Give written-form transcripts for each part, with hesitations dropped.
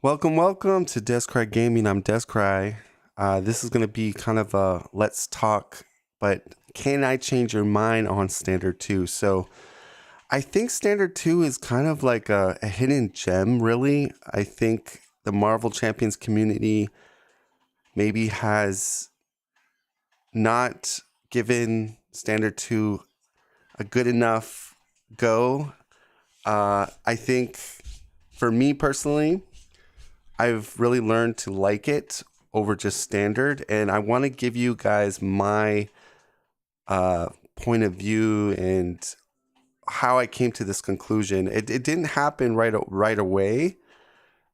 Welcome to Descry Gaming. I'm Descry. This is going to be kind of a let's talk, but can I change your mind on Standard 2? So I think Standard 2 is kind of like a hidden gem, really. I think the Marvel Champions community maybe has not given Standard 2 a good enough go. I think for me personally, I've really learned to like it over just standard, and I want to give you guys my point of view and how I came to this conclusion. It didn't happen right away,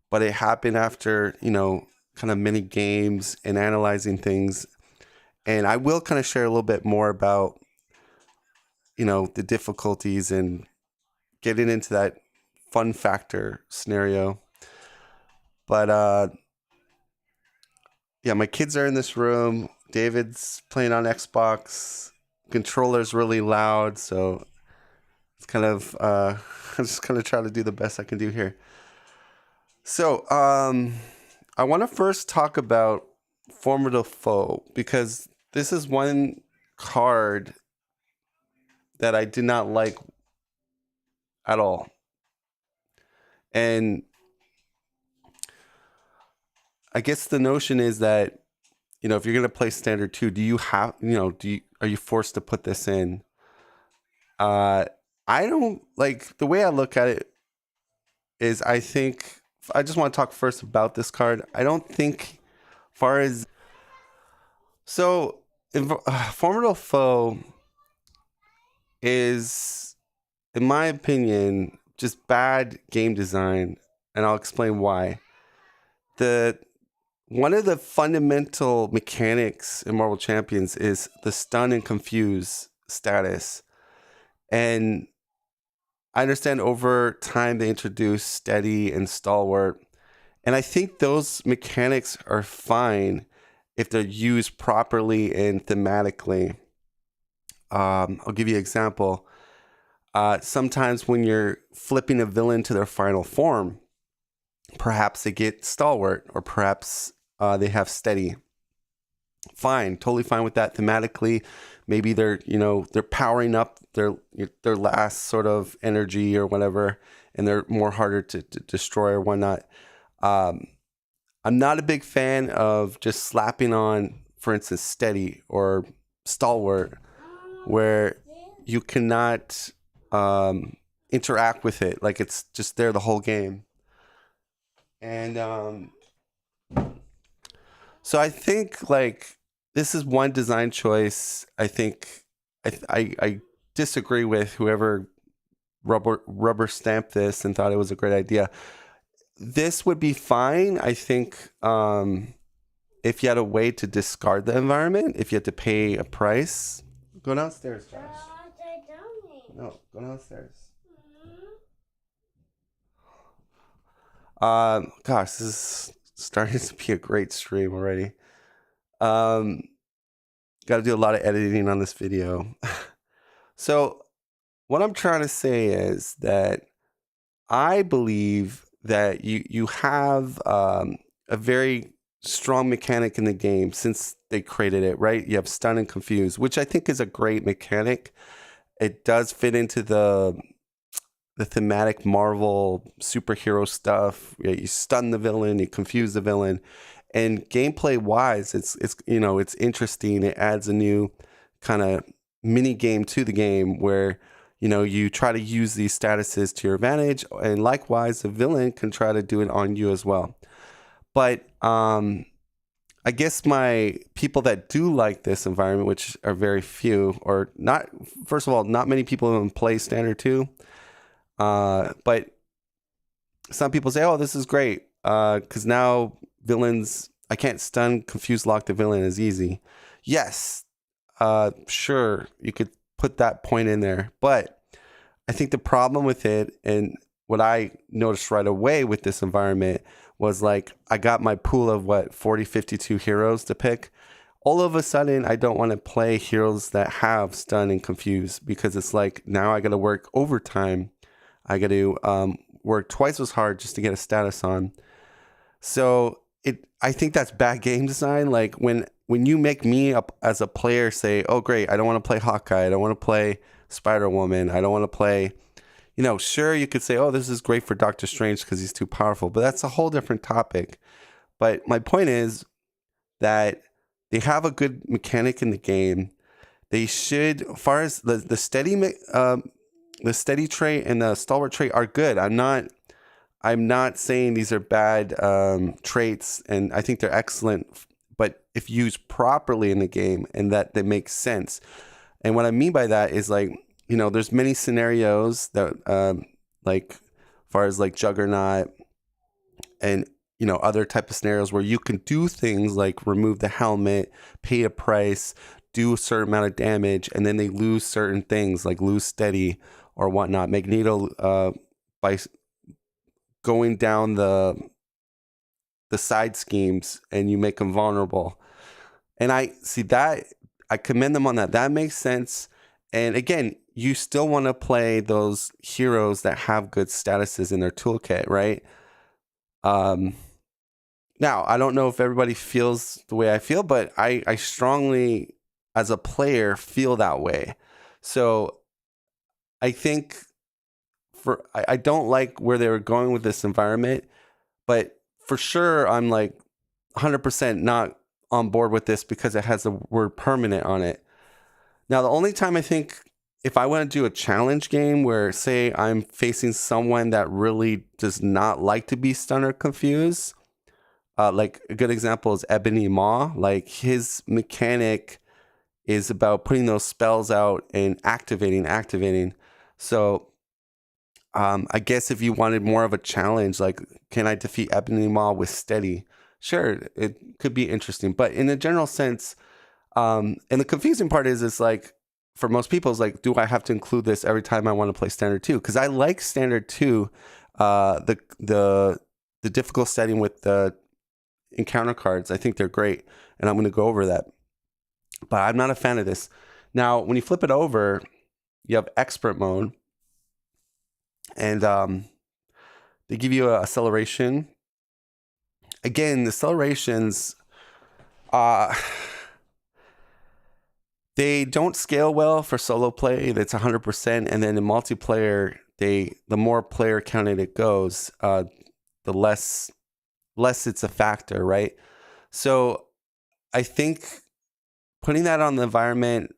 but it happened after kind of many games and analyzing things. And I will kind of share a little bit more about the difficulties and getting into that fun factor scenario. But yeah, my kids are in this room. David's playing on Xbox. Controller's really loud, so it's kind of I'm just gonna try to do the best I can do here. So I want to first talk about Formidable Foe because this is one card that I did not like at all, and I guess the notion is that, if you're going to play standard 2, do you have, are you forced to put this in? I don't like the way I look at it is I think I just want to talk first about this card. I don't think far as so Formidable Foe is, in my opinion, just bad game design, and I'll explain why. One of the fundamental mechanics in Marvel Champions is the stun and confuse status. And I understand over time they introduced steady and stalwart. And I think those mechanics are fine if they're used properly and thematically. I'll give you an example. Sometimes when you're flipping a villain to their final form, perhaps they get stalwart, or perhaps they have steady. Fine, totally fine with that thematically. Maybe they're powering up their last sort of energy or whatever, and they're more harder to destroy or whatnot. I'm not a big fan of just slapping on, for instance, steady or stalwart, where you cannot interact with it. Like it's just there the whole game. And so I think like this is one design choice. I think I disagree with whoever rubber stamped this and thought it was a great idea. This would be fine, I think, if you had a way to discard the environment, if you had to pay a price. Go downstairs, Josh. No, go downstairs. Gosh, this is starting to be a great stream already. Got to do a lot of editing on this video. So what I'm trying to say is that I believe that you have a very strong mechanic in the game since they created it, right? You have stun and confuse, which I think is a great mechanic. It does fit into the thematic Marvel superhero stuff. You stun the villain, you confuse the villain, and gameplay wise, it's interesting. It adds a new kind of mini game to the game where you try to use these statuses to your advantage, and likewise, the villain can try to do it on you as well. But I guess my people that do like this environment, which are very few, or not. First of all, not many people even play Standard 2. But some people say, oh, this is great. Because now villains, I can't stun, confuse, lock the villain as easy. Yes. Sure. You could put that point in there, but I think the problem with it, and what I noticed right away with this environment, was like, I got my pool of 40, 52 heroes to pick. All of a sudden, I don't want to play heroes that have stun and confuse, because it's like, now I got to work overtime. I got to work twice as hard just to get a status on. So I think that's bad game design. Like when you make me up as a player say, oh great, I don't want to play Hawkeye, I don't want to play Spider-Woman, I don't want to play, sure you could say, oh, this is great for Doctor Strange because he's too powerful, but that's a whole different topic. But my point is that they have a good mechanic in the game. They should, as far as the steady trait and the stalwart trait are good. I'm not saying these are bad traits, and I think they're excellent. But if used properly in the game, and that they make sense, and what I mean by that is like, there's many scenarios that like, as far as like Juggernaut and other type of scenarios where you can do things like remove the helmet, pay a price, do a certain amount of damage, and then they lose certain things like lose steady or whatnot. Magneto, by going down the side schemes, and you make them vulnerable. And I see that, I commend them on that. That makes sense. And again, you still want to play those heroes that have good statuses in their toolkit, right? Now, I don't know if everybody feels the way I feel, but I strongly, as a player, feel that way. So I think I don't like where they were going with this environment, but for sure, I'm like 100% not on board with this because it has the word permanent on it. Now, the only time I think, if I want to do a challenge game where, say, I'm facing someone that really does not like to be stunned or confused, like a good example is Ebony Maw. Like his mechanic is about putting those spells out and activating. So I guess if you wanted more of a challenge, like, can I defeat Ebony Maw with steady? Sure, it could be interesting. But in a general sense, and the confusing part is, it's like, for most people, it's like, do I have to include this every time I want to play Standard 2? Because I like Standard 2, the difficult setting with the encounter cards. I think they're great, and I'm going to go over that. But I'm not a fan of this. Now, when you flip it over, you have expert mode, and they give you a acceleration. Again, the accelerations, they don't scale well for solo play. That's 100%, and then in multiplayer, the more player counted it goes, the less it's a factor, right? So I think putting that on the environment,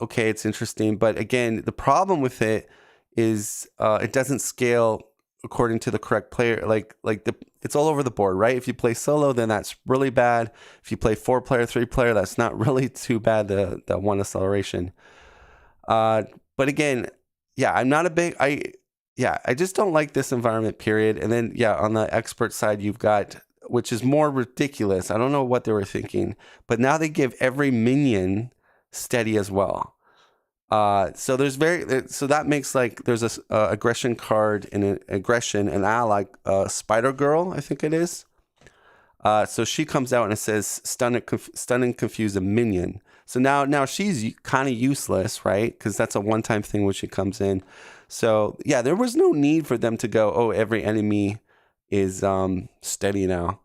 okay, it's interesting, but again, the problem with it is it doesn't scale according to the correct player. It's all over the board, right? If you play solo, then that's really bad. If you play 4-player, 3-player, that's not really too bad, the one acceleration. But again, yeah, I'm not a big, I just don't like this environment, period. And then, on the expert side, you've got, which is more ridiculous. I don't know what they were thinking, but now they give every minion steady as well. So that makes, like, there's a aggression card in an aggression, an ally, Spider Girl, I think it is. So she comes out and it says stun and confuse a minion. So now she's kind of useless, right? Because that's a one-time thing when she comes in. So yeah, there was no need for them to go, oh, every enemy is steady now.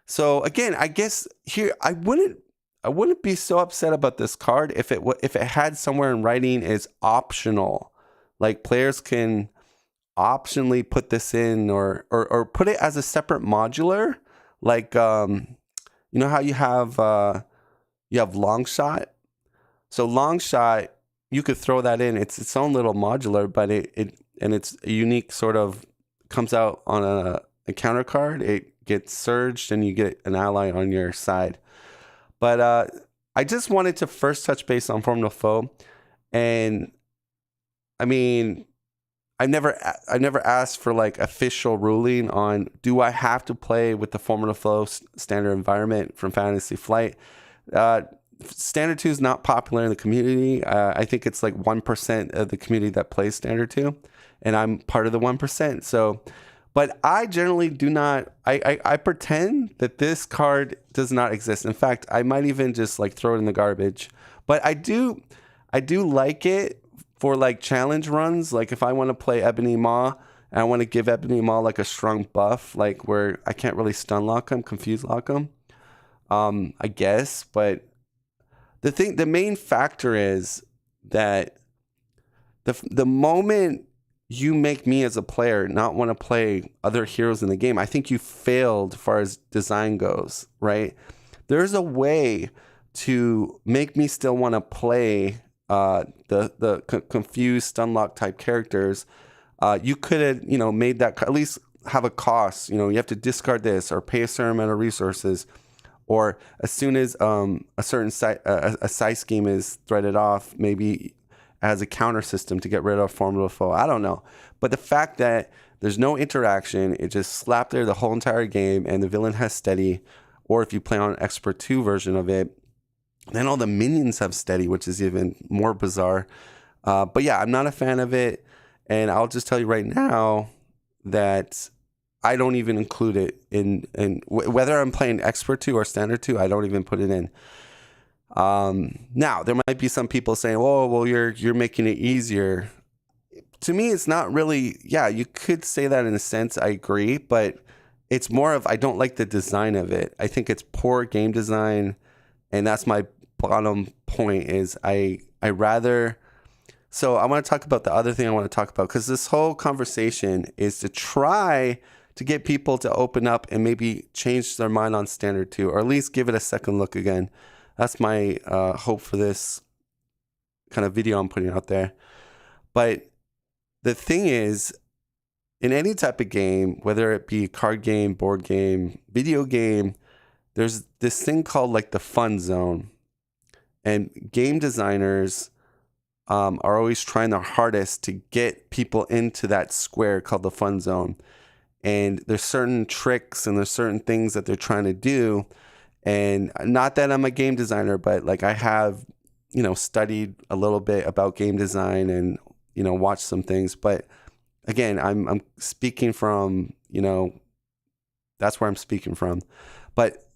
So again, I guess here I wouldn't be so upset about this card if it had somewhere in writing is optional. Like, players can optionally put this in or put it as a separate modular. Like, you know how you have long shot. So long shot, you could throw that in. It's its own little modular, but it's a unique sort of, comes out on a counter card. It gets surged and you get an ally on your side. But I just wanted to first touch base on Formula Foe, and I mean, I never asked for like official ruling on, do I have to play with the Formula Foe standard environment from Fantasy Flight? Standard 2 is not popular in the community. I think it's like 1% of the community that plays Standard 2, and I'm part of the 1%. So, but I generally do not, I pretend that this card does not exist. In fact, I might even just like throw it in the garbage. But I do like it for like challenge runs. Like if I want to play Ebony Maw and I want to give Ebony Maw like a strong buff, like where I can't really stun lock him, confuse lock him. I guess, but the main factor is that the moment you make me as a player not want to play other heroes in the game, I think you failed as far as design goes, right? There's a way to make me still want to play the confused stunlock type characters. You could have, made that at least have a cost. You have to discard this or pay a certain amount of resources, or as soon as a certain a side scheme is threaded off, maybe as a counter system to get rid of formidable foe. I don't know, but the fact that there's no interaction, it just slapped there the whole entire game, and the villain has steady. Or if you play on Expert 2 version of it, then all the minions have steady, which is even more bizarre. But yeah, I'm not a fan of it. And I'll just tell you right now that I don't even include it in whether I'm playing Expert 2 or Standard 2, I don't even put it in. Now, there might be some people saying, oh, well, you're making it easier. To me, it's not really, yeah, you could say that in a sense, I agree, but it's more of I don't like the design of it. I think it's poor game design, and that's my bottom point is I rather... So I want to talk about the other thing I want to talk about, because this whole conversation is to try to get people to open up and maybe change their mind on Standard 2, or at least give it a second look again. That's my hope for this kind of video I'm putting out there. But the thing is, in any type of game, whether it be card game, board game, video game, there's this thing called like the fun zone. And game designers are always trying their hardest to get people into that square called the fun zone. And there's certain tricks and there's certain things that they're trying to do. And not that I'm a game designer, but like I have, studied a little bit about game design and, watched some things. But again, I'm speaking from, that's where I'm speaking from. But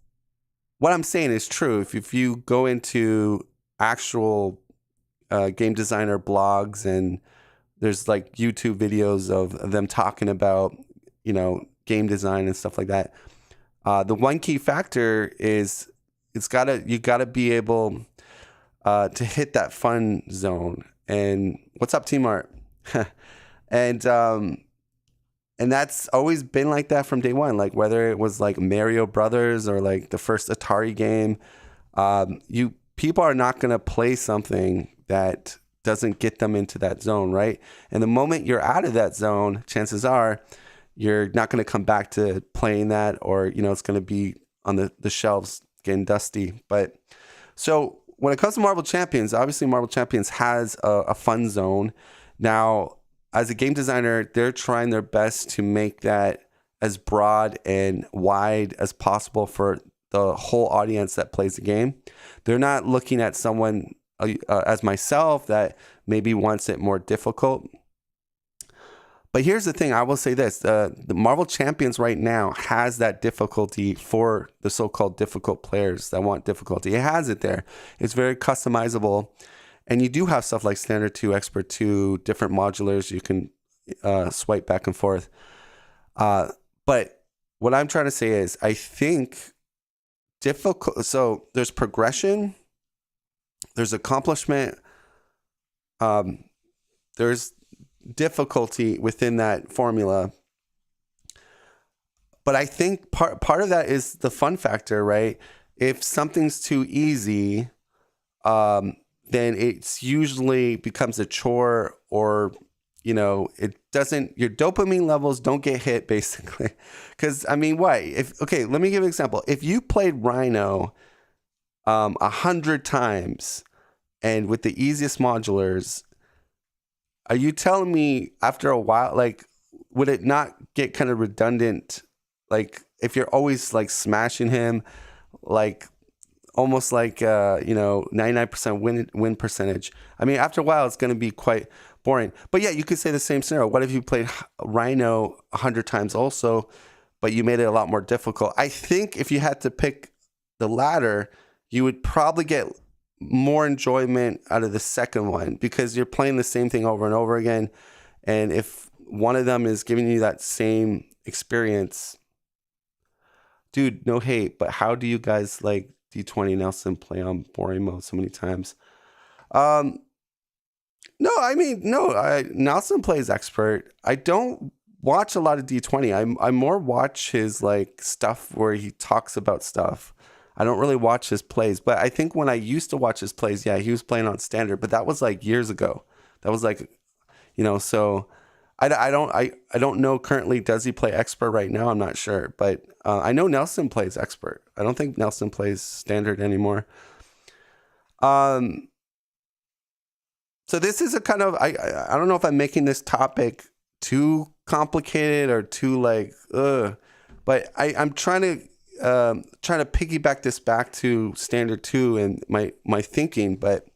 what I'm saying is true. If you go into actual game designer blogs, and there's like YouTube videos of them talking about, game design and stuff like that. The one key factor is you gotta be able to hit that fun zone. And what's up, Team Art? And that's always been like that from day one. Like whether it was like Mario Brothers or like the first Atari game, people are not gonna play something that doesn't get them into that zone, right? And the moment you're out of that zone, chances are you're not going to come back to playing that, or, it's going to be on the shelves getting dusty. But so when it comes to Marvel Champions, obviously Marvel Champions has a fun zone. Now, as a game designer, they're trying their best to make that as broad and wide as possible for the whole audience that plays the game. They're not looking at someone as myself that maybe wants it more difficult. But here's the thing, I will say this, the Marvel Champions right now has that difficulty for the so-called difficult players that want difficulty. It has it there. It's very customizable. And you do have stuff like Standard 2, Expert 2, different modulars you can swipe back and forth. But what I'm trying to say is I think so there's progression, there's accomplishment, there's difficulty within that formula. But I think part of that is the fun factor, right? If something's too easy, then it's usually becomes a chore, or it doesn't, your dopamine levels don't get hit, basically. Because let me give you an example. If you played Rhino 100 times and with the easiest modulars, are you telling me after a while, like, would it not get kind of redundant? Like, if you're always like smashing him, like almost like 99% win percentage. I mean, after a while, it's going to be quite boring. But yeah, you could say the same scenario. What if you played Rhino 100 times also, but you made it a lot more difficult? I think if you had to pick the latter, you would probably get more enjoyment out of the second one, because you're playing the same thing over and over again. And if one of them is giving you that same experience. Dude, no hate, but how do you guys like D20 Nelson play on boring mode so many times? No, I mean, no, Nelson plays expert. I don't watch a lot of D20. I more watch his like stuff where he talks about stuff. I don't really watch his plays, but I think when I used to watch his plays, yeah, he was playing on standard, but that was like years ago. That was like, so I don't know currently, does he play expert right now? I'm not sure, but I know Nelson plays expert. I don't think Nelson plays standard anymore. So this is a kind of, I don't know if I'm making this topic too complicated or too like, but I'm trying to piggyback this back to standard 2 and my thinking, but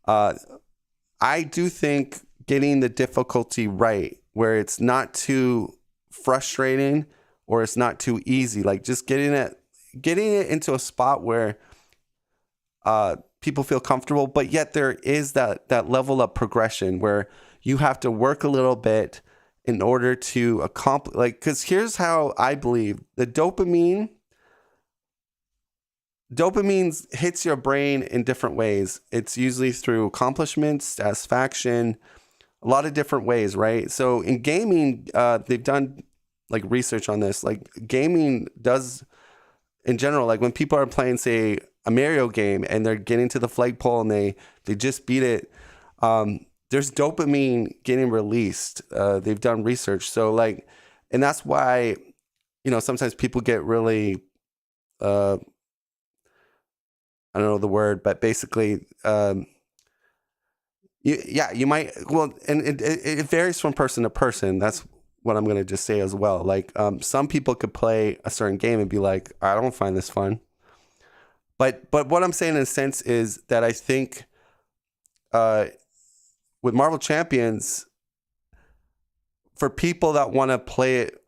I do think getting the difficulty right, where it's not too frustrating or it's not too easy, like just getting it into a spot where people feel comfortable, but yet there is that level of progression where you have to work a little bit in order to accomplish, like, because here's how I believe the dopamine hits your brain in different ways. It's usually through accomplishments, satisfaction, a lot of different ways, right? So in gaming, they've done like research on this. Like gaming does, in general, like when people are playing, say, a Mario game and they're getting to the flagpole and they just beat it, there's dopamine getting released. They've done research. So like, and that's why, sometimes people get really, I don't know the word, but basically, you might, well, and it varies from person to person. That's what I'm going to just say as well. Like, some people could play a certain game and be like, I don't find this fun. But what I'm saying in a sense is that I think, with Marvel Champions, for people that want to play it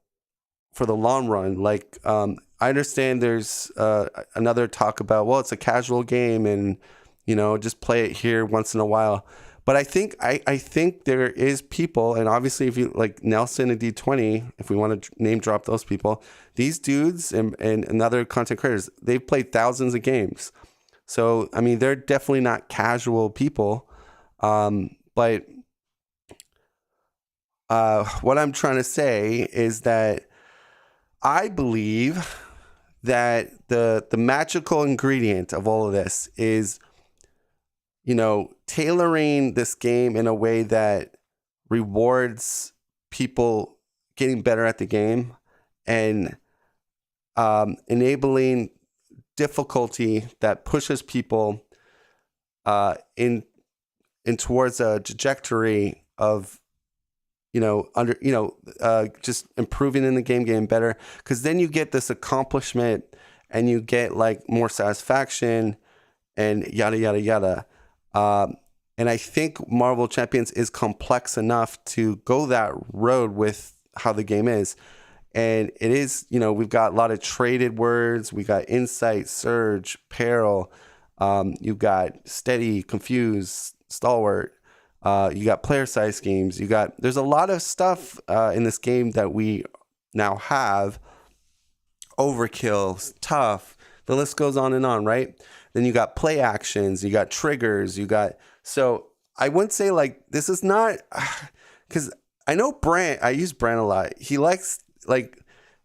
for the long run, like, I understand there's another talk about, well, it's a casual game and, just play it here once in a while. But I think there is people, and obviously if you like Nelson and D20, if we want to name drop those people, these dudes and other content creators, they've played thousands of games. So, I mean, they're definitely not casual people. But what I'm trying to say is that I believe that the magical ingredient of all of this is, tailoring this game in a way that rewards people getting better at the game and enabling difficulty that pushes people in towards a trajectory of just improving in the game, getting better, because then you get this accomplishment and you get like more satisfaction and yada yada yada. And I think Marvel Champions is complex enough to go that road with how the game is. And it is, we've got a lot of traded words. We got insight, surge, peril. You've got steady, confused, stalwart. You got player size schemes. There's a lot of stuff in this game that we now have. Overkill, tough. The list goes on and on, right? Then you got play actions. You got triggers. So I wouldn't say like, this is not, because I know Brant, I use Brant a lot. He likes, like,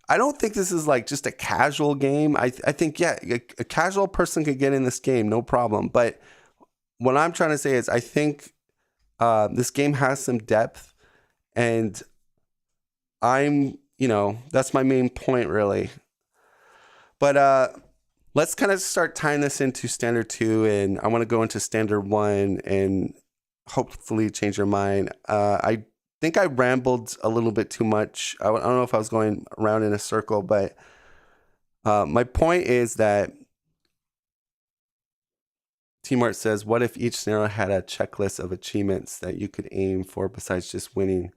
I don't think this is like just a casual game. I think, yeah, a casual person could get in this game, no problem. But what I'm trying to say is I think this game has some depth, and that's my main point, really. But let's kind of start tying this into Standard 2, and I want to go into Standard 1 and hopefully change your mind. I think I rambled a little bit too much. I don't know if I was going around in a circle, but my point is that T-Mart says, what if each scenario had a checklist of achievements that you could aim for besides just winning,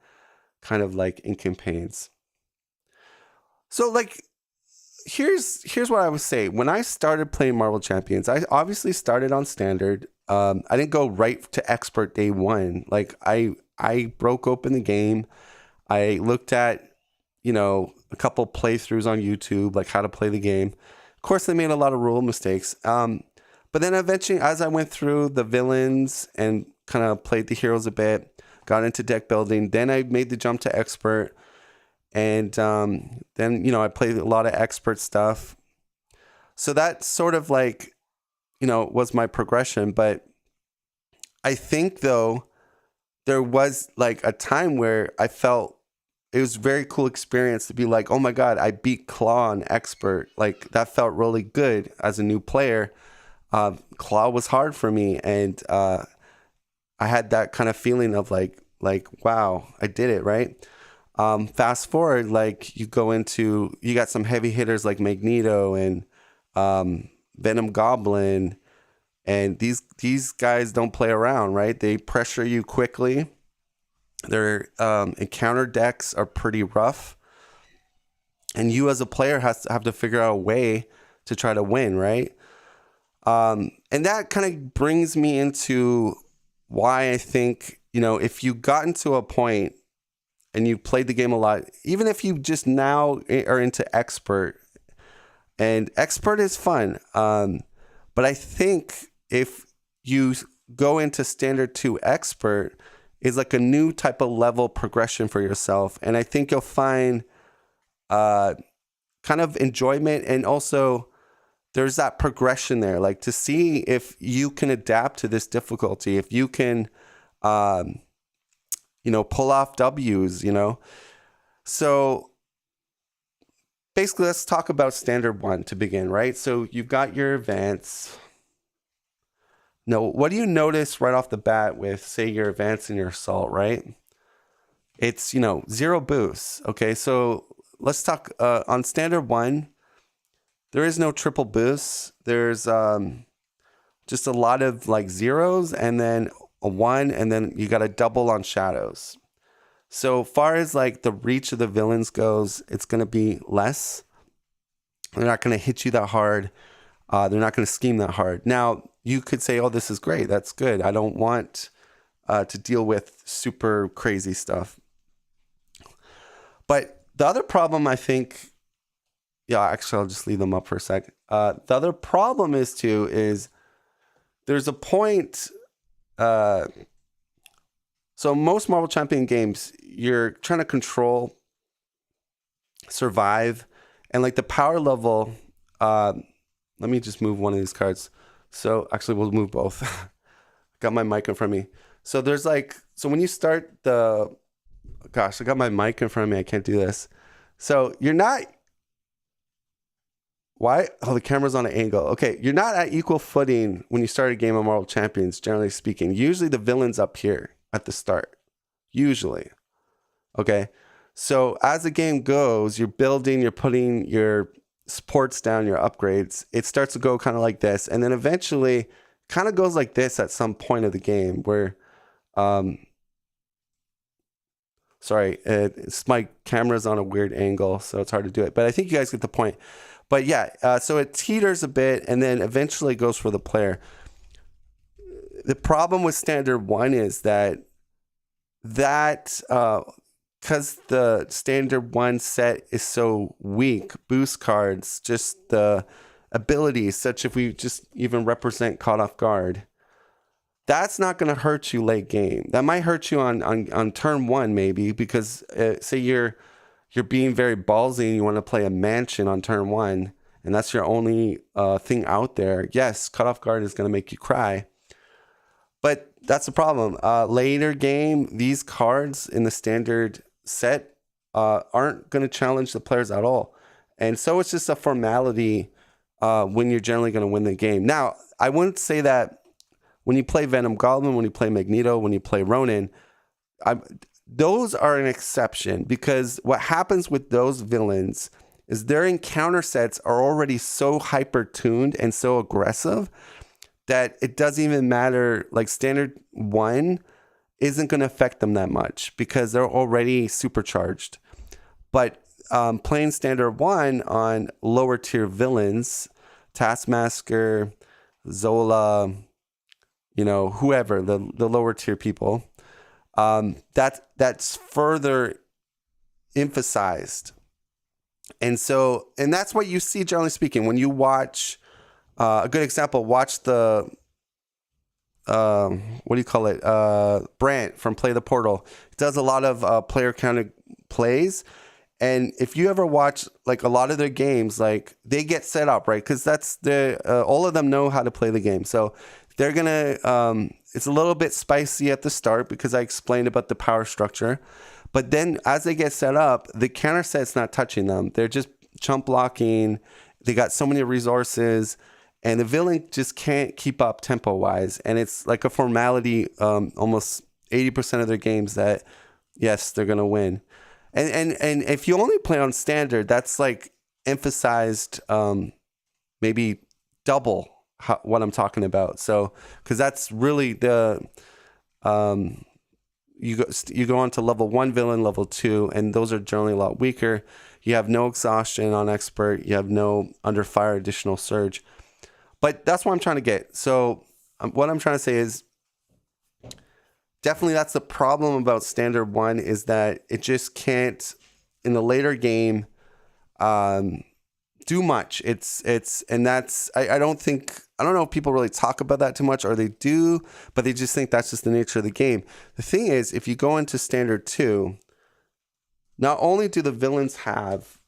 kind of like in campaigns? So like, here's what I would say. When I started playing Marvel Champions, I obviously started on standard. I didn't go right to expert day one. Like I broke open the game. I looked at, a couple playthroughs on YouTube, like how to play the game. Of course, they made a lot of rule mistakes. But then eventually, as I went through the villains and kind of played the heroes a bit, got into deck building, then I made the jump to expert. And then, I played a lot of expert stuff. So that sort of like, was my progression. But I think, though, there was like a time where I felt it was a very cool experience to be like, oh my God, I beat Claw on expert. Like that felt really good as a new player. Claw was hard for me. And I had that kind of feeling of like, wow, I did it, right? Fast forward, like you got some heavy hitters like Magneto and Venom Goblin, and these guys don't play around, right? They pressure you quickly. Their encounter decks are pretty rough, and you as a player have to figure out a way to try to win, right? And that kind of brings me into why I think, if you got into a point and you played the game a lot, even if you just now are into expert, and expert is fun. But I think if you go into standard 2 expert is like a new type of level progression for yourself. And I think you'll find kind of enjoyment, and also there's that progression there, like to see if you can adapt to this difficulty, if you can, pull off W's, So basically, let's talk about standard 1 to begin, right? So you've got your advance. No, what do you notice right off the bat with, say, your advance and your assault, right? It's, 0 boosts. Okay, so let's talk on standard 1. There is no triple boosts. There's just a lot of like zeros and then a 1, and then you got a double on shadows. So far as like the reach of the villains goes, it's going to be less. They're not going to hit you that hard. They're not going to scheme that hard. Now, you could say, oh, this is great. That's good. I don't want to deal with super crazy stuff. But the other problem, I think, actually, I'll just leave them up for a sec. The other problem is there's a point. So most Marvel Champion games, you're trying to control, survive, and like the power level. Let me just move one of these cards. So actually, we'll move both. Got my mic in front of me. So there's so when you start I got my mic in front of me. I can't do this. So you're not. Why? Oh, the camera's on an angle. Okay, you're not at equal footing when you start a game of Marvel Champions, generally speaking. Usually the villain's up here at the start. Usually. Okay? So as the game goes, you're building, you're putting your supports down, your upgrades. It starts to go kind of like this. And then eventually kind of goes like this at some point of the game where... sorry, my camera's on a weird angle, so it's hard to do it. But I think you guys get the point. But yeah, so it teeters a bit and then eventually goes for the player. The problem with standard 1 is that because the standard 1 set is so weak, boost cards, just the abilities, such if we just even represent caught off guard, that's not going to hurt you late game. That might hurt you on turn 1 maybe, because say you're being very ballsy and you want to play a mansion on turn 1, and that's your only thing out there. Yes, cut off guard is going to make you cry. But that's the problem. Later game, these cards in the standard set aren't going to challenge the players at all. And so it's just a formality when you're generally going to win the game. Now, I wouldn't say that when you play Venom Goblin, when you play Magneto, when you play Ronin, those are an exception, because what happens with those villains is their encounter sets are already so hyper-tuned and so aggressive that it doesn't even matter. Like standard 1 isn't going to affect them that much because they're already supercharged. But playing standard 1 on lower tier villains, Taskmaster, Zola, whoever, the lower tier people, that's further emphasized. And that's what you see, generally speaking, when you watch a good example, watch the, what do you call it? Brant from Play the Portal. He does a lot of player counted plays. And if you ever watch like a lot of their games, like they get set up, right? Because that's all of them know how to play the game. So they're going to, it's a little bit spicy at the start because I explained about the power structure. But then as they get set up, the counter set's not touching them. They're just chump blocking. They got so many resources. And the villain just can't keep up tempo-wise. And it's like a formality, almost 80% of their games that, yes, they're going to win. And if you only play on standard, that's like emphasized maybe double what I'm talking about. So, because that's really the... You go on to level 1 villain, level 2, and those are generally a lot weaker. You have no exhaustion on expert. You have no under fire additional surge. But that's what I'm trying to get. So what I'm trying to say is definitely that's the problem about standard 1 is that it just can't, in the later game, do much. And that's, I don't know if people really talk about that too much, or they do, but they just think that's just the nature of the game. The thing is, if you go into standard 2, not only do the villains have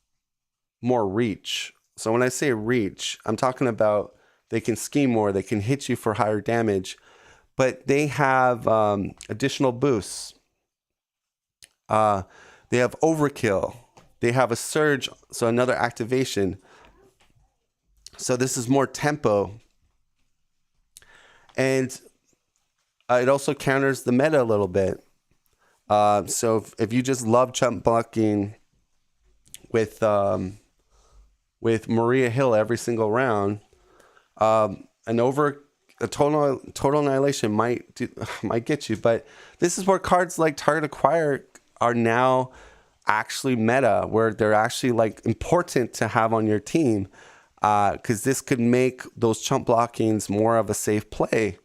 more reach. So when I say reach, I'm talking about they can scheme more, they can hit you for higher damage, but they have additional boosts. They have overkill. They have a surge, so another activation. So this is more tempo. And it also counters the meta a little bit. So if you just love chump blocking with Maria Hill every single round, a total annihilation might get you. But this is where cards like Target Acquire are now actually meta, where they're actually like important to have on your team, because this could make those chump blockings more of a safe play,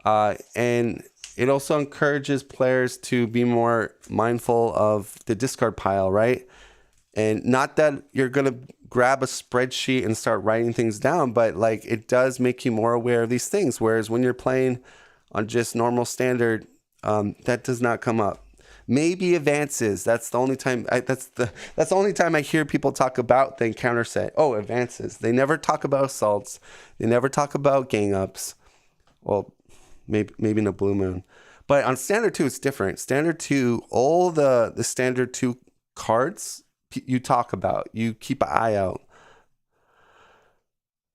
and it also encourages players to be more mindful of the discard pile, right? And not that you're gonna grab a spreadsheet and start writing things down, but like it does make you more aware of these things. Whereas when you're playing on just normal standard, that does not come up. Maybe advances. That's the only time. That's the only time I hear people talk about the encounter set. Oh, advances. They never talk about assaults. They never talk about gang ups. Well, maybe in a blue moon. But on standard 2, it's different. Standard 2, all the standard 2 cards you talk about. You keep an eye out.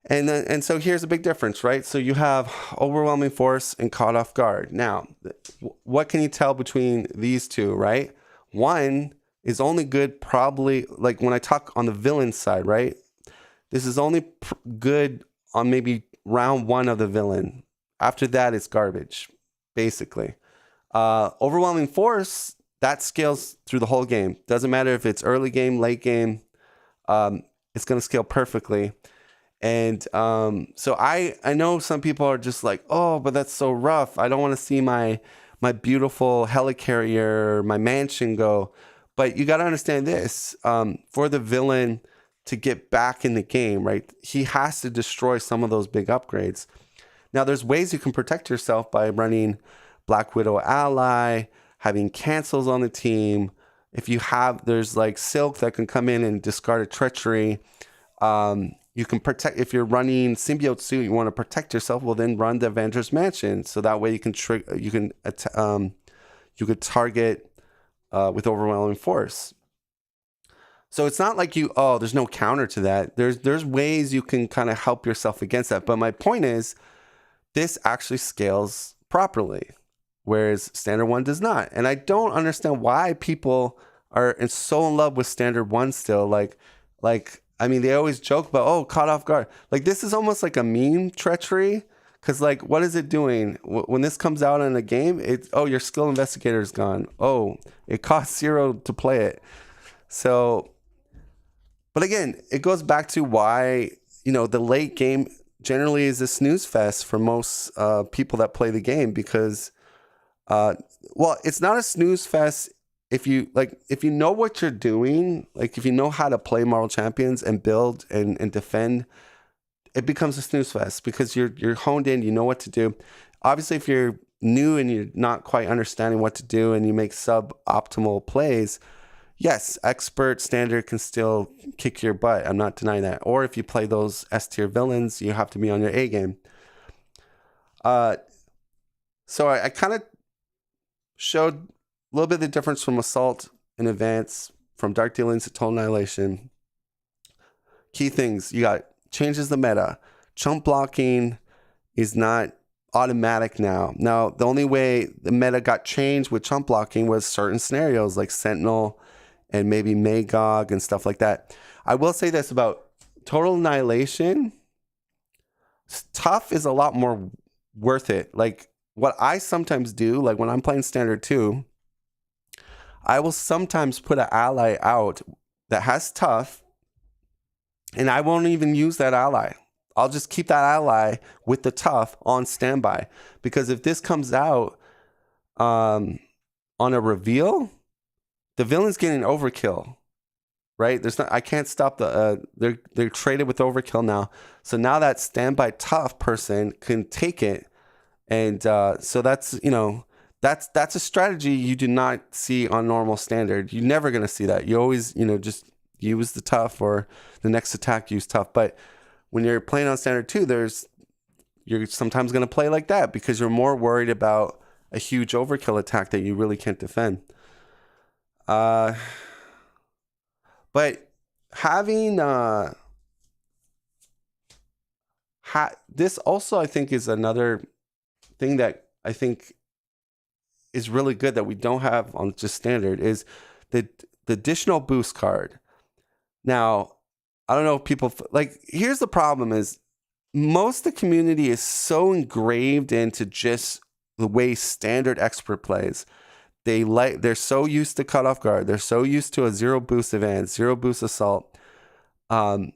And so here's a big difference, right? So you have overwhelming force and caught off guard. Now, what can you tell between these two, right? One is only good probably, like when I talk on the villain side, right? This is only good on maybe round 1 of the villain. After that, it's garbage, basically. Overwhelming force, that scales through the whole game. Doesn't matter if it's early game, late game. It's going to scale perfectly. And so I know some people are just like, oh, but that's so rough. I don't want to see my beautiful helicarrier, my mansion go. But you got to understand this. For the villain to get back in the game, right, he has to destroy some of those big upgrades. Now, there's ways you can protect yourself by running Black Widow Ally, having cancels on the team. If you have, there's like Silk that can come in and discard a treachery. You can protect, if you're running Symbiote Suit, you want to protect yourself, well then run the Avengers Mansion. So that way you can could target with overwhelming force. So it's not like there's no counter to that. There's ways you can kind of help yourself against that. But my point is, this actually scales properly, whereas standard 1 does not. And I don't understand why people are so in love with standard 1 still. Like, I mean, they always joke about, caught off guard. Like, this is almost like a meme treachery. Because, like, what is it doing? When this comes out in a game, your skill investigator is gone. Oh, it costs 0 to play it. So, but again, it goes back to why, the late game generally is a snooze fest for most people that play the game. Because, it's not a snooze fest if you know what you're doing, like if you know how to play Marvel Champions and build and defend, it becomes a snooze fest because you're honed in, you know what to do. Obviously, if you're new and you're not quite understanding what to do and you make suboptimal plays, yes, expert standard can still kick your butt. I'm not denying that. Or if you play those S tier villains, you have to be on your A game. So I kind of showed a little bit of the difference from Assault and Advance, from Dark Dealings to Total Annihilation. Key things, you got changes the meta. Chump blocking is not automatic now. Now, the only way the meta got changed with chump blocking was certain scenarios like Sentinel and maybe Magog and stuff like that. I will say this about Total Annihilation. Tough is a lot more worth it. Like what I sometimes do, like when I'm playing Standard 2, I will sometimes put an ally out that has tough, and I won't even use that ally. I'll just keep that ally with the tough on standby. Because if this comes out on a reveal, the villain's getting overkill, right? I can't stop they're traded with overkill now. So now that standby tough person can take it. And so that's, that's a strategy you do not see on normal standard. You're never going to see that. You always, just use the tough, or the next attack use tough. But when you're playing on standard 2, you're sometimes going to play like that because you're more worried about a huge overkill attack that you really can't defend. But having this also, I think, is another thing that I think is really good that we don't have on just standard, is the additional boost card. Now, I don't know if people here's the problem is most of the community is so engraved into just the way standard expert plays. They're so used to cut off guard. They're so used to a 0 boost advance, 0 boost assault. I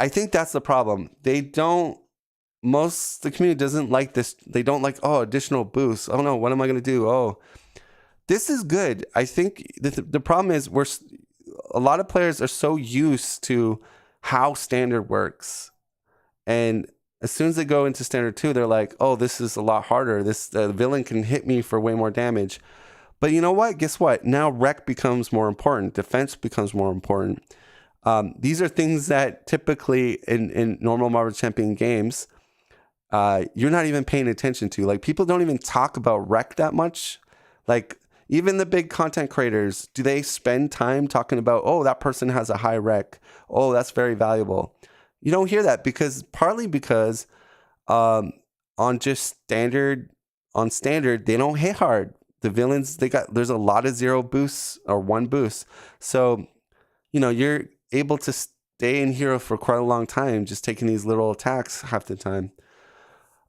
think that's the problem. Most the community doesn't like this. They don't like, additional boosts. Oh no, what am I going to do? Oh, this is good. I think the problem is a lot of players are so used to how standard works. And as soon as they go into standard 2, they're like, oh, this is a lot harder. This villain can hit me for way more damage. But you know what? Guess what? Now rec becomes more important. Defense becomes more important. These are things that typically in normal Marvel Champion games, you're not even paying attention to. Like, people don't even talk about rec that much. Like, even the big content creators, do they spend time talking about, oh, that person has a high rec? Oh, that's very valuable. You don't hear that partly because on standard, they don't hit hard. The villains, there's a lot of 0 boosts or 1 boost. So, you're able to stay in hero for quite a long time, just taking these little attacks half the time.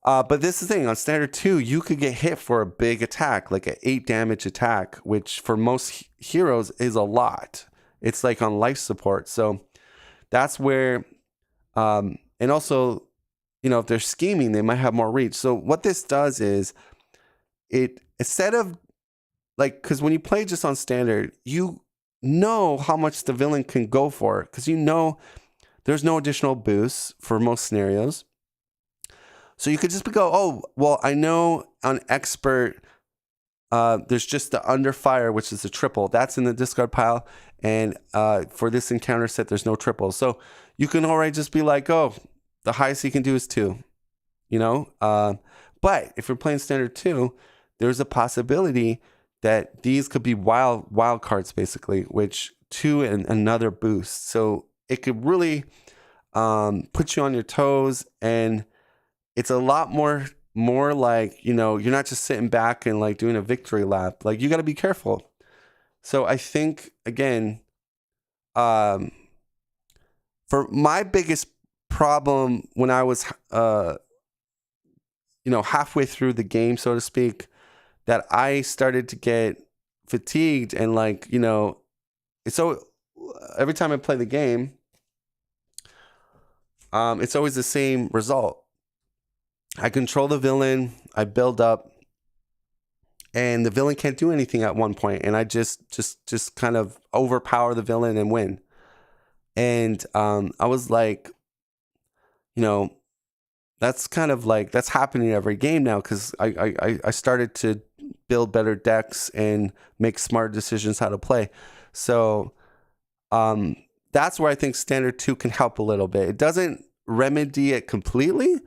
But this is the thing, on standard 2, you could get hit for a big attack, like an 8 damage attack, which for most heroes is a lot. It's like on life support. So that's where, and also, if they're scheming, they might have more reach. So what this does is instead of because when you play just on standard, you know how much the villain can go for, because there's no additional boosts for most scenarios. So you could just go, oh, well, I know on expert, there's just the under fire, which is a triple. That's in the discard pile. And for this encounter set, there's no triple. So you can already just be like, oh, the highest you can do is 2, But if you're playing standard 2, there's a possibility that these could be wild cards, basically, which 2 and another boost. So it could really put you on your toes, and it's a lot more like, you're not just sitting back and like doing a victory lap. Like, you got to be careful. So I think, again, for my biggest problem when I was, halfway through the game, so to speak, that I started to get fatigued and so every time I play the game, it's always the same result. I control the villain, I build up, and the villain can't do anything at one point, and I just kind of overpower the villain and win. And I was like, you know, that's kind of like that's happening every game now, because I started to build better decks and make smart decisions how to play. So that's where I think Standard 2 can help a little bit. It doesn't remedy it completely,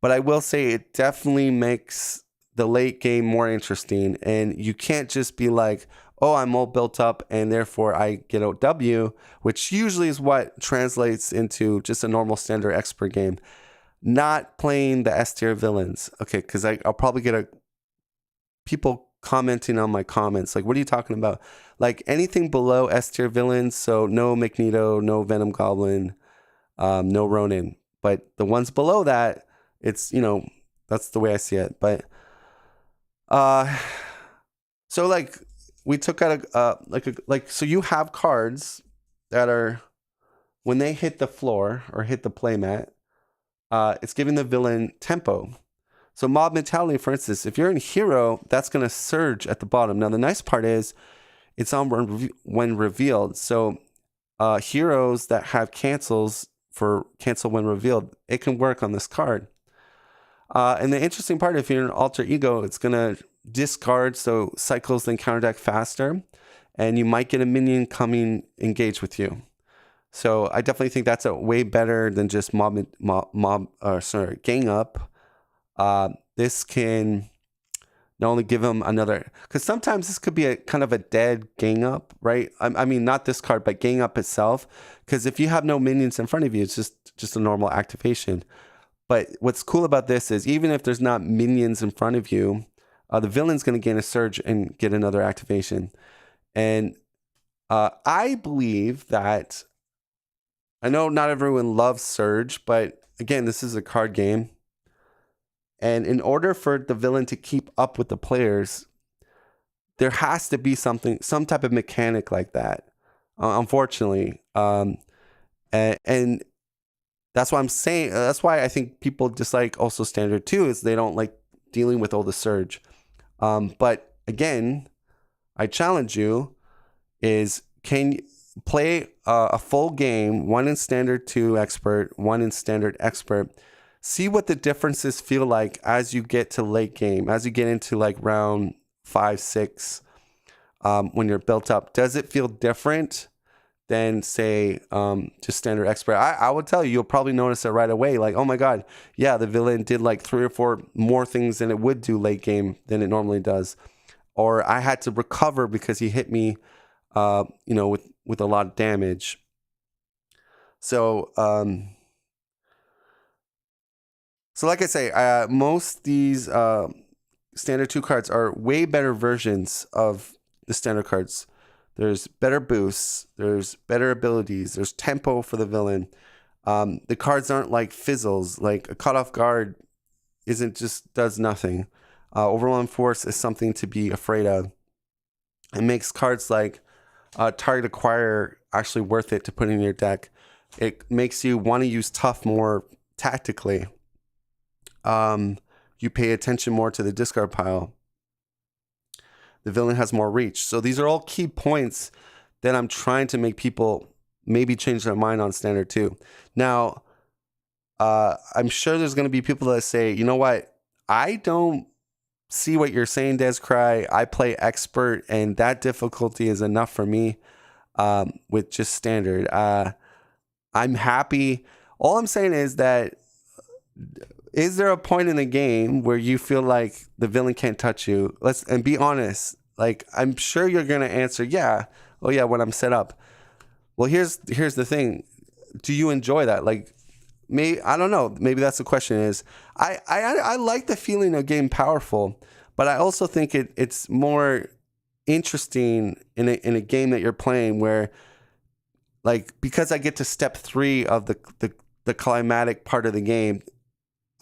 but I will say it definitely makes the late game more interesting. And you can't just be like, oh, I'm all built up and therefore I get a W, which usually is what translates into just a normal standard expert game. Not playing the S tier villains. Okay, because I'll probably get people commenting on my comments. Like, what are you talking about? Like anything below S tier villains. So no Magneto, no Venom Goblin, no Ronin. But the ones below that, it's, that's the way I see it. But so like we took out so you have cards that are, when they hit the floor or hit the playmat, it's giving the villain tempo. So Mob Mentality, for instance, if you're in Hero, that's going to surge at the bottom. Now, the nice part is it's on when revealed. So heroes that have cancels for cancel when revealed, it can work on this card. And the interesting part, if you're an alter ego, it's going to discard, so cycles then counter deck faster, and you might get a minion coming engage with you. So I definitely think that's a way better than just gang up. This can not only give them another, because sometimes this could be a kind of a dead gang up, right? I mean, not this card, but gang up itself. Because if you have no minions in front of you, it's just a normal activation. But what's cool about this is even if there's not minions in front of you, the villain's going to gain a surge and get another activation. And I believe that, I know not everyone loves surge, but again, this is a card game. And in order for the villain to keep up with the players, there has to be some type of mechanic like that, unfortunately. And that's why I'm saying, that's why I think people dislike also Standard 2, is they don't like dealing with all the surge. But again, I challenge you is, can you play a full game, one in Standard 2 Expert, one in Standard Expert, see what the differences feel like as you get to late game, as you get into like round 5, 6, when you're built up. Does it feel different than, say, just Standard Expert? I would tell you, you'll probably notice it right away. Like, oh my God, yeah, the villain did like 3 or 4 more things than it would do late game than it normally does. Or I had to recover because he hit me, with a lot of damage. So, so like I say, most these Standard 2 cards are way better versions of the Standard cards. There's better boosts, there's better abilities, there's tempo for the villain. The cards aren't like fizzles, like a Cut Off Guard does nothing. Overwhelming Force is something to be afraid of. It makes cards like Target Acquire actually worth it to put in your deck. It makes you want to use Tough more tactically. You pay attention more to the discard pile. The villain has more reach. So these are all key points that I'm trying to make people maybe change their mind on Standard 2. Now, I'm sure there's going to be people that say, you know what? I don't see what you're saying, Descry. I play Expert, and that difficulty is enough for me with just Standard. I'm happy. All I'm saying is that, is there a point in the game where you feel like the villain can't touch you? And be honest. Like, I'm sure you're gonna answer, yeah. Oh yeah, when I'm set up. Well, here's the thing. Do you enjoy that? Like, I don't know. Maybe that's the question. Is I like the feeling of getting powerful, but I also think it's more interesting in a game that you're playing where, like, because I get to step 3 of the climatic part of the game.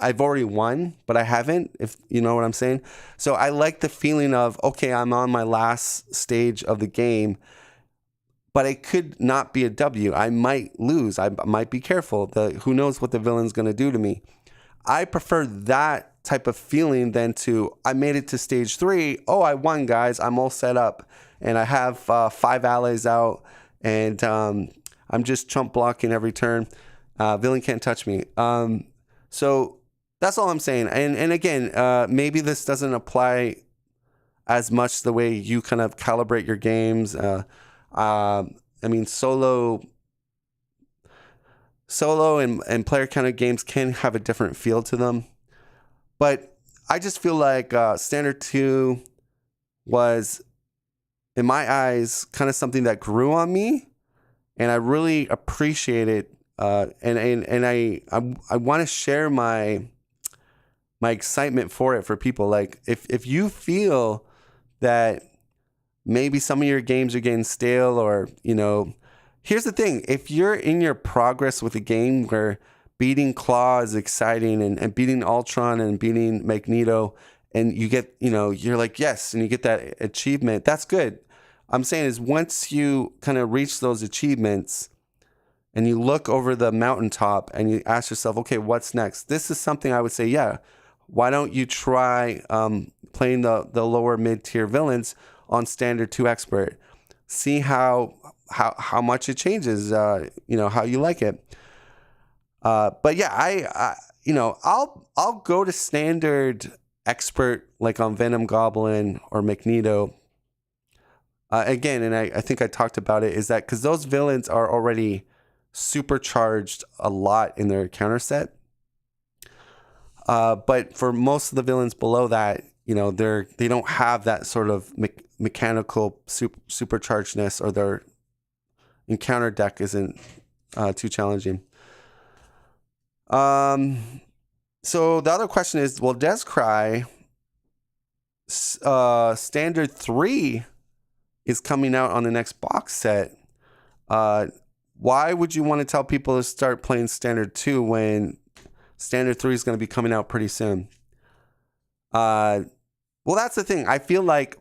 I've already won, but I haven't, if you know what I'm saying. So I like the feeling of, okay, I'm on my last stage of the game, but it could not be a W. I might lose. I might be careful. Who knows what the villain's going to do to me. I prefer that type of feeling than to, I made it to stage 3. Oh, I won, guys. I'm all set up. And I have 5 allies out. And I'm just chump blocking every turn. Villain can't touch me. So that's all I'm saying. And again, maybe this doesn't apply as much the way you kind of calibrate your games. I mean, solo and player counter games can have a different feel to them. But I just feel like Standard 2 was, in my eyes, kind of something that grew on me. And I really appreciate it. And I want to share my excitement for it for people. Like, if you feel that maybe some of your games are getting stale, or, here's the thing. If you're in your progress with a game where beating Claw is exciting, and beating Ultron and beating Magneto, and you get, you're like, yes, and you get that achievement, that's good. I'm saying is, once you kind of reach those achievements and you look over the mountaintop and you ask yourself, okay, what's next? This is something I would say, yeah, why don't you try playing the lower mid-tier villains on Standard 2 Expert? See how much it changes, how you like it. But yeah, I'll go to Standard Expert, like on Venom Goblin or Magneto. Again, and I think I talked about it, is that because those villains are already supercharged a lot in their counter set. But for most of the villains below that, they don't have that sort of mechanical superchargedness, or their encounter deck isn't too challenging. So the other question is, well, Descry Standard 3 is coming out on the next box set. Why would you want to tell people to start playing Standard 2 when Standard 3 is going to be coming out pretty soon? Well, that's the thing. I feel like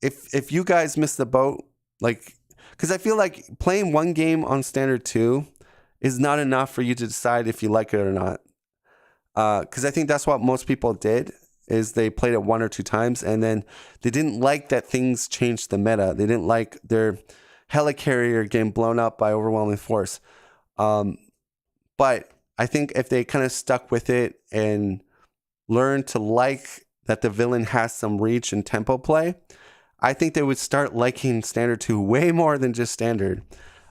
if you guys miss the boat, like, because I feel like playing one game on Standard 2 is not enough for you to decide if you like it or not. Because I think that's what most people did, is they played it 1 or 2 times, and then they didn't like that things changed the meta. They didn't like their helicarrier getting blown up by overwhelming force. But I think if they kind of stuck with it and learned to like that the villain has some reach and tempo play, I think they would start liking Standard 2 way more than just Standard.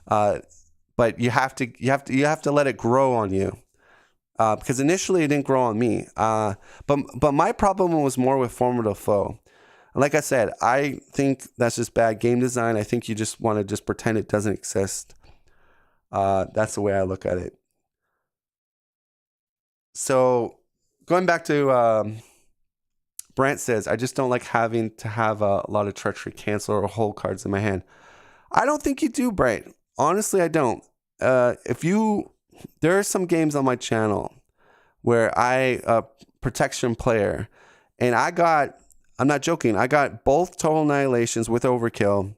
But you have to let it grow on you. Because initially it didn't grow on me. But my problem was more with Formidable Foe. Like I said, I think that's just bad game design. I think you just want to just pretend it doesn't exist. That's the way I look at it. So going back to Brant says, I just don't like having to have a lot of treachery, cancel, or hold cards in my hand. I don't think you do, Brant. Honestly, I don't. There are some games on my channel where I protection player, and I'm not joking, I got both Total Annihilations with Overkill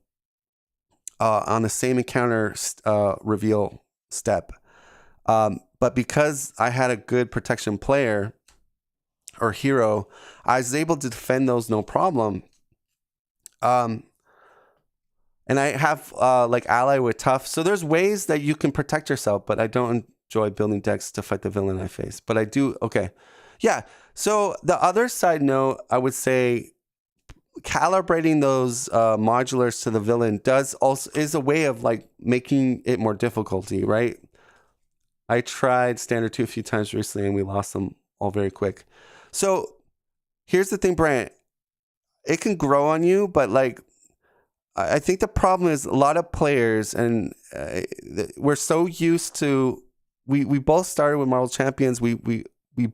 on the same encounter reveal step. But because I had a good protection player or hero, I was able to defend those no problem. And I have like ally with tough. So there's ways that you can protect yourself, but I don't enjoy building decks to fight the villain I face. But I do. Okay. Yeah. So the other side note, I would say calibrating those modulars to the villain is a way of like making it more difficulty, right? I tried Standard 2 a few times recently and we lost them all very quick. So here's the thing, Brant. It can grow on you, but like, I think the problem is a lot of players, and we're so used to, we both started with Marvel Champions. We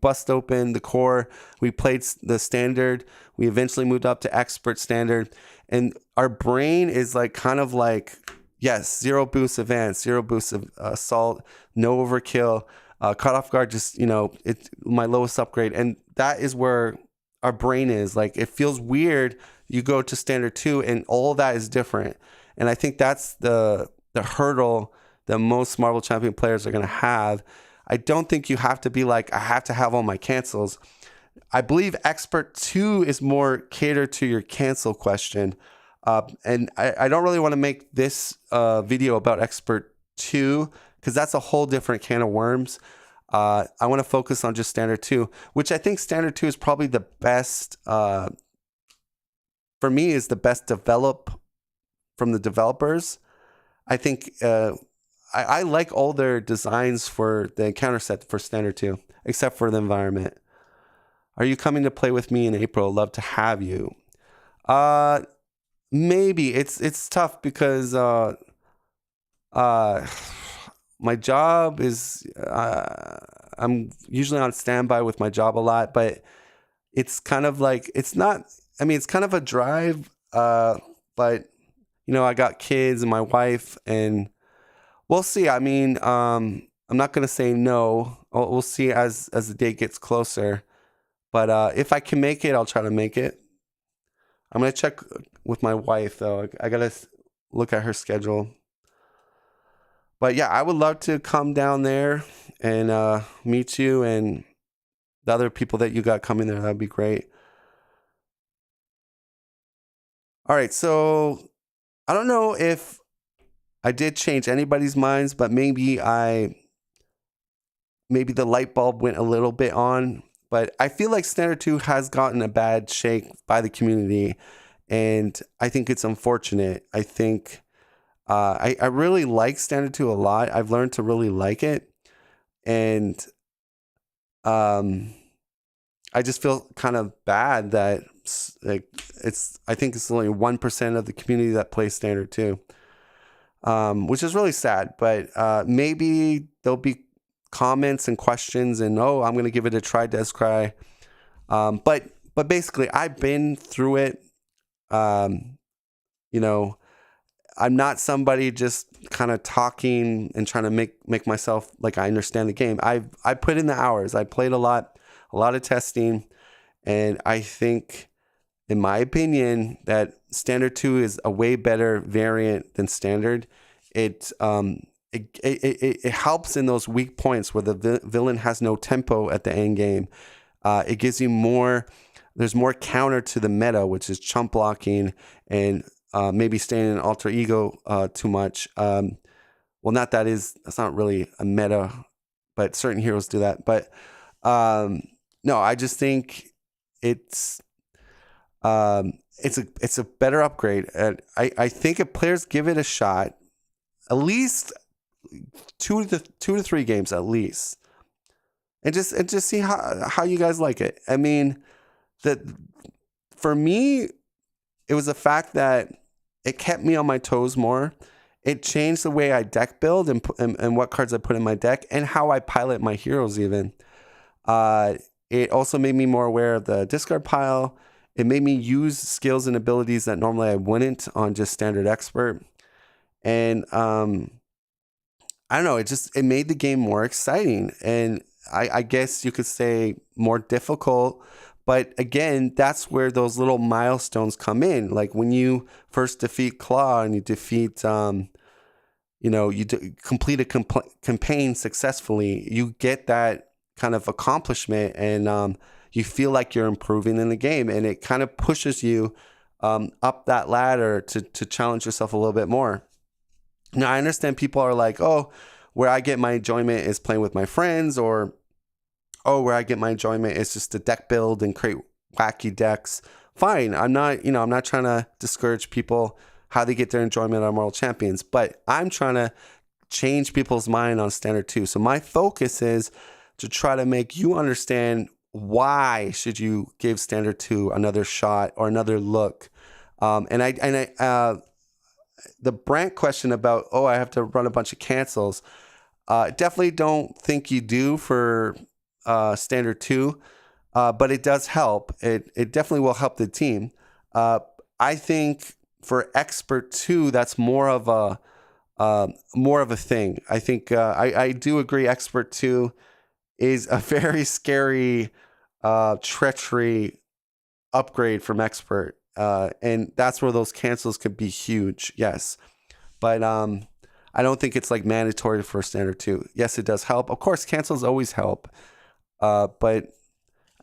bust open the core. We played the standard. We eventually moved up to expert standard. And our brain is like kind of like, yes, 0 boost advance, 0 boost of assault, no overkill, cut off guard, just, it's my lowest upgrade. And that is where our brain is. Like, it feels weird. You go to Standard 2 and all that is different. And I think that's the hurdle that most Marvel Champion players are going to have. I don't think you have to be like, I have to have all my cancels. I believe Expert 2 is more catered to your cancel question. And I don't really want to make this video about Expert 2 because that's a whole different can of worms. I want to focus on just Standard 2, which I think Standard 2 is probably the best, for me, is the best from the developers. I think I like all their designs for the encounter set for Standard 2, except for the environment. Are you coming to play with me in April? Love to have you. Maybe. It's tough because my job is, I'm usually on standby with my job a lot, but it's kind of like, it's kind of a drive, but I got kids and my wife, and we'll see. I mean, I'm not going to say no. We'll see as the date gets closer, but if I can make it, I'll try to make it. I'm going to check with my wife though. I got to look at her schedule. But yeah, I would love to come down there and meet you and the other people that you got coming there. That'd be great. All right, so I don't know if I did change anybody's minds, but maybe the light bulb went a little bit on. But I feel like Standard 2 has gotten a bad shake by the community, and I think it's unfortunate. I think I really like Standard 2 a lot. I've learned to really like it. And I just feel kind of bad that I think it's only 1% of the community that plays Standard 2, which is really sad. But maybe there'll be comments and questions and, I'm going to give it a try, Descry. But basically, I've been through it. I'm not somebody just kind of talking and trying to make myself like I understand the game. I put in the hours. I played a lot of testing, and I think, in my opinion, that Standard 2 is a way better variant than Standard. It helps in those weak points where the villain has no tempo at the end game. It gives you more. There's more counter to the meta, which is chump blocking and maybe staying in alter ego too much. Well, that's not really a meta, but certain heroes do that. But no, I just think it's a better upgrade. And I think if players give it a shot, at least two to three games at least, and just see how you guys like it. I mean, that for me, it was the fact that it kept me on my toes more. It changed the way I deck build and what cards I put in my deck and how I pilot my heroes even. It also made me more aware of the discard pile. It made me use skills and abilities that normally I wouldn't on just Standard Expert. And I don't know, it made the game more exciting. And I guess you could say more difficult. But again, that's where those little milestones come in. Like when you first defeat Claw and you defeat, complete a campaign successfully, you get that kind of accomplishment, and you feel like you're improving in the game, and it kind of pushes you up that ladder to challenge yourself a little bit more. Now, I understand people are like, where I get my enjoyment is playing with my friends, or where I get my enjoyment is just to deck build and create wacky decks. Fine. I'm not trying to discourage people how they get their enjoyment on World Champions, but I'm trying to change people's mind on Standard 2. So my focus is to try to make you understand why should you give Standard 2 another shot or another look. The Brant question about, I have to run a bunch of cancels. Definitely don't think you do for Standard 2, but it does help. It definitely will help the team. I think for Expert 2, that's more of a thing. I think I do agree. Expert 2 is a very scary treachery upgrade from Expert, and that's where those cancels could be huge. Yes, but I don't think it's like mandatory for Standard 2. Yes, it does help. Of course, cancels always help. But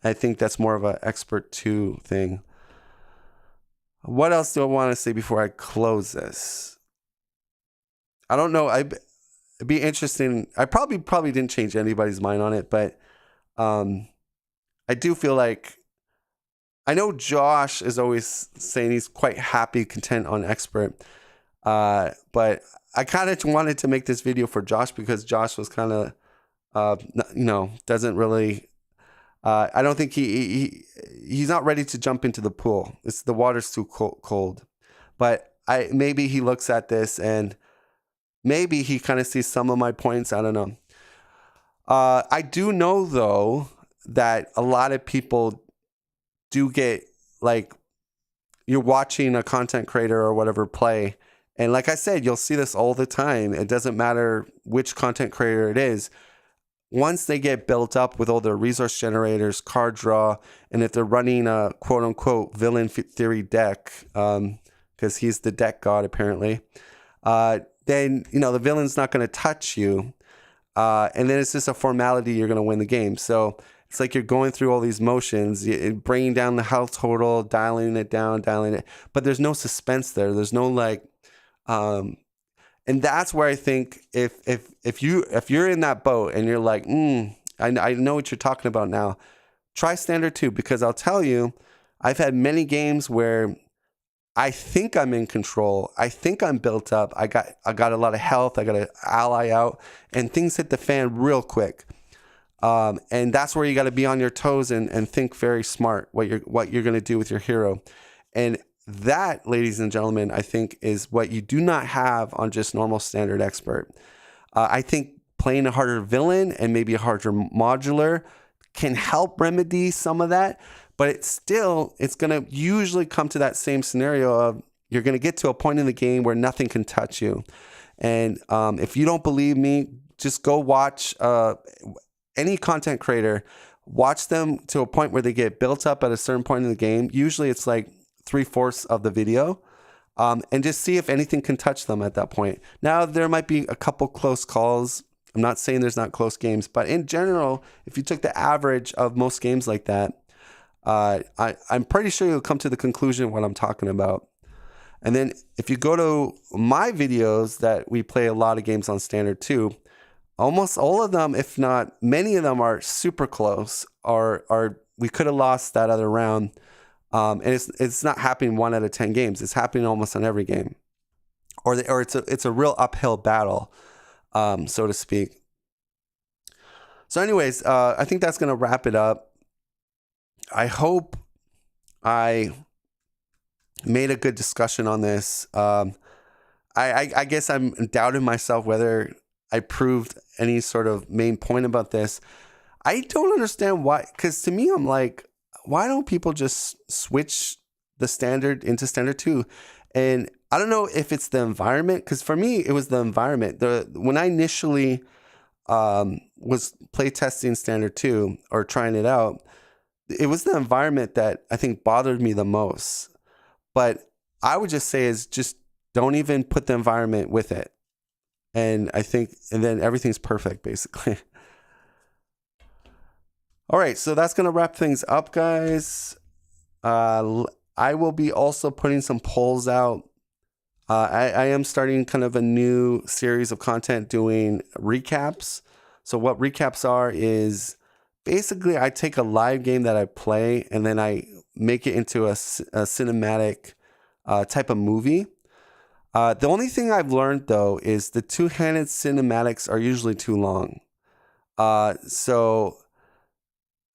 I think that's more of an Expert 2 thing. What else do I want to say before I close this? I don't know. It'd be interesting. I probably didn't change anybody's mind on it, but I do feel like, I know Josh is always saying he's quite happy, content on Expert. But I kind of wanted to make this video for Josh because Josh was kind of, doesn't really, I don't think he's not ready to jump into the pool. The water's too cold. But maybe he looks at this and maybe he kind of sees some of my points. I don't know. I do know though that a lot of people do get, like, you're watching a content creator or whatever play. And like I said, you'll see this all the time. It doesn't matter which content creator it is. Once they get built up with all their resource generators, card draw, and if they're running a quote unquote villain theory deck, because he's the deck god apparently, then, the villain's not going to touch you. And then it's just a formality. You're going to win the game. So it's like you're going through all these motions, bringing down the health total, dialing it down, but there's no suspense there. There's no and that's where I think if you're in that boat and you're like, I know what you're talking about now, try Standard 2, because I'll tell you, I've had many games where I think I'm in control. I think I'm built up. I got a lot of health. I got an ally out, and things hit the fan real quick. And that's where you got to be on your toes and think very smart what you're going to do with your hero. And that, ladies and gentlemen, I think is what you do not have on just normal Standard Expert. I think playing a harder villain and maybe a harder modular can help remedy some of that, but it's going to usually come to that same scenario of you're going to get to a point in the game where nothing can touch you. And if you don't believe me, just go watch any content creator, watch them to a point where they get built up at a certain point in the game. Usually it's like 3/4 of the video, and just see if anything can touch them at that point. Now, there might be a couple close calls. I'm not saying there's not close games, but in general, if you took the average of most games like that, I'm pretty sure you'll come to the conclusion of what I'm talking about. And then if you go to my videos that we play a lot of games on Standard 2, almost all of them, if not many of them, are super close, or we could have lost that other round. And it's not happening 1 out of 10 games. It's happening almost on every game, or it's a real uphill battle, so to speak. So anyways, I think that's going to wrap it up. I hope I made a good discussion on this. I guess I'm doubting myself whether I proved any sort of main point about this. I don't understand why, because to me, I'm like, why don't people just switch the Standard into Standard 2? And I don't know if it's the environment, because for me, it was the environment. When I initially was playtesting Standard 2 or trying it out, it was the environment that I think bothered me the most. But I would just say is just don't even put the environment with it. And then everything's perfect, basically. All right, so that's going to wrap things up, guys. I will be also putting some polls out. I am starting kind of a new series of content doing recaps. So what recaps are is basically I take a live game that I play and then I make it into a cinematic type of movie. The only thing I've learned, though, is the two-handed cinematics are usually too long. So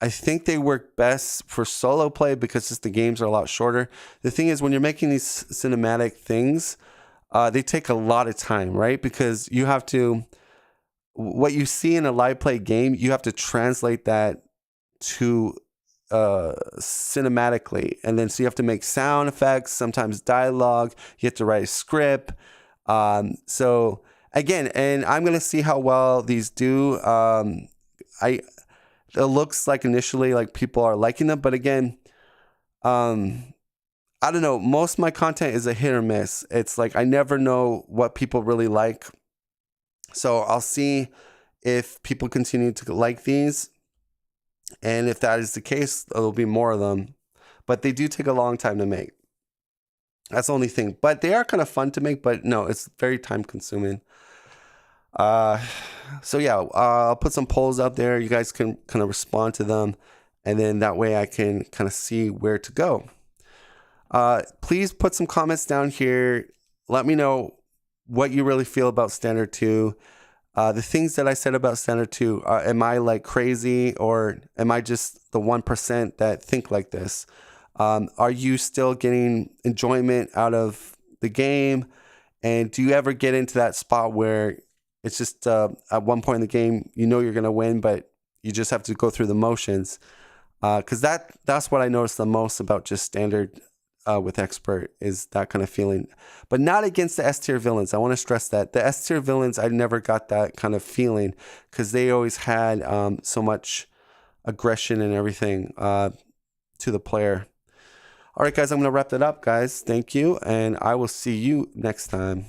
I think they work best for solo play because just the games are a lot shorter. The thing is, when you're making these cinematic things, they take a lot of time, right? Because you have to, what you see in a live play game, you have to translate that to cinematically. And then so you have to make sound effects, sometimes dialogue, you have to write a script. So again, and I'm going to see how well these do. It looks like initially like people are liking them, but again, I don't know. Most of my content is a hit or miss. It's like I never know what people really like. So I'll see if people continue to like these. And if that is the case, there'll be more of them. But they do take a long time to make. That's the only thing. But they are kind of fun to make, but no, it's very time consuming. So yeah, I'll put some polls out there. You guys can kind of respond to them. And then that way I can kind of see where to go. Please put some comments down here. Let me know what you really feel about Standard 2. The things that I said about Standard 2, am I like crazy, or am I just the 1% that think like this? Are you still getting enjoyment out of the game? And do you ever get into that spot where it's just at one point in the game, you know you're going to win, but you just have to go through the motions? Because that's what I noticed the most about just Standard with Expert, is that kind of feeling. But not against the S-tier villains. I want to stress that. The S-tier villains, I never got that kind of feeling, because they always had so much aggression and everything to the player. All right, guys, I'm going to wrap that up, guys. Thank you, and I will see you next time.